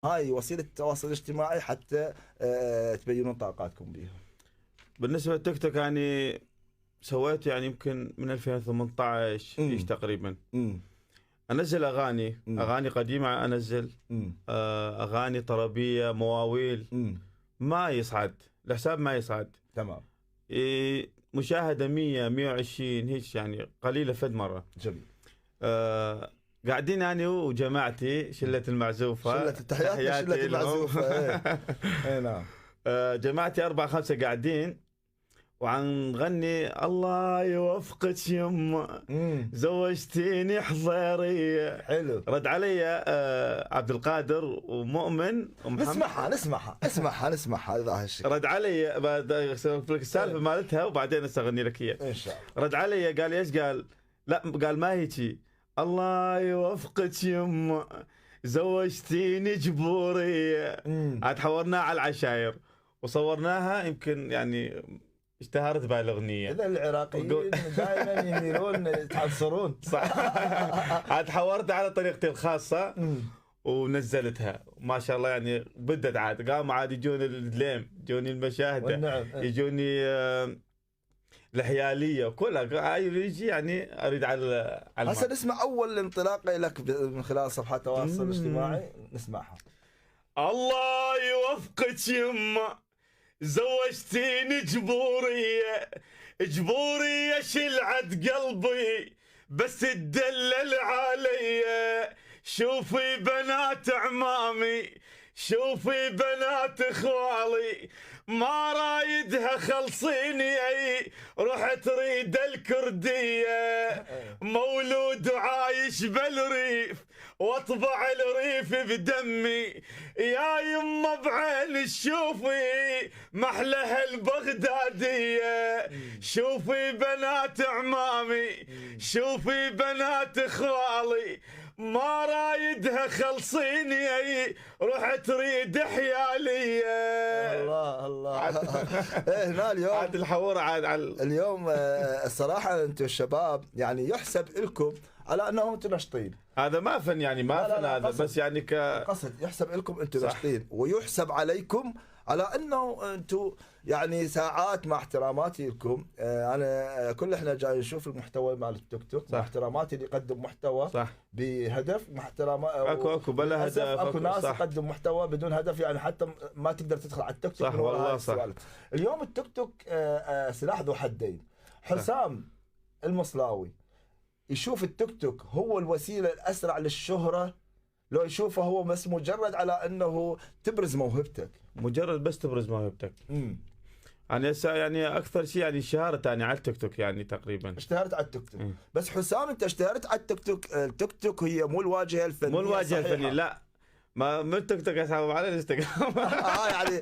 هاي وسيلة التواصل الاجتماعي حتى تبينون طاقاتكم بيها. بالنسبة للتيك توك يعني سويت يعني يمكن من 2018 ايش تقريبا. انزل اغاني قديمة، انزل اغاني طربية، مواويل. ما يصعد الحساب، ما يصعد. تمام. مشاهدة 100 120 هيك، يعني قليلة فد مرة. جميل. قاعدين أنا وجماعتي شلة المعزوفة. تحياتي شلة المعزوفة. اي نعم. جماعتي 4 5 قاعدين وعن نغني الله يوفقك يما زوجتيني حضيري. حلو. رد علي عبد القادر ومؤمن ومحمد. نسمعها اذا هالشيء. رد علي بعد اسولف لك السالفه مالتها وبعدين استغني لك اياها ان شاء الله. رد علي قال ايش؟ قال لا، قال ما هيجي. الله يوفقك يما زوجتيني جبوري. عاد حورناها على العشاير وصورناها، يمكن يعني اشتهرت بالاغنيه. اذا العراقيين دائما يميلون يتعصرون. صح. عاد حورتها على طريقتي الخاصه ونزلتها، ما شاء الله يعني بدت. عاد قاموا عاد يجوني الدليم، يجوني المشاهده، يجوني الحياليه وكلها يجي، يعني اريد على هسه نسمع اول انطلاقه لك من خلال صفحات التواصل الاجتماعي، نسمعها. الله يوفقك يما زوجتيني جبورية جبورية، شلعت قلبي بس تدلل علي. شوفي بنات عمامي، شوفي بنات اخوالي، ما رايدها خلصيني، اي روح تريد الكردية. مولود وعايش بالريف واطبع الريف بدمي، يا يما بعين شوفي محلها البغدادية. شوفي بنات عمامي، شوفي بنات اخوالي، ما رايدها خلصيني، اي روح تريد حيالي. الله هنا اليوم عاد الحوار عاد اليوم الصراحه انتم الشباب يعني يحسب لكم على انهم انتم نشطين. هذا ما فن، يعني ما فن هذا، بس يعني قصد يحسب لكم انتم نشطين، ويحسب عليكم على انه انتم يعني ساعات، مع احتراماتي لكم. انا كل احنا جاي نشوف المحتوى مال التيك توك، مع احتراماتي اللي يقدم محتوى صح بهدف، مع احترامات اكو بلا هدف. اكو ناس يقدم محتوى بدون هدف، يعني حتى ما تقدر تدخل على التيك توك. صح والله صح. اليوم التيك توك سلاح ذو حدين. حسام المصلاوي يشوف التيك توك هو الوسيله الاسرع للشهره، لو يشوفه هو بس مجرد على انه تبرز موهبتك، مجرد بس تبرز موهبتك. يعني يعني اكثر شيء يعني شهرت يعني على التيك توك، يعني تقريبا اشتهرت على التيك توك. بس حسام انت اشتهرت على التيك توك. التيك توك هي مو الواجهه الفنيه، مو الواجهه الفنيه، لا، ما التيك توك اسحب على الانستغرام. يعني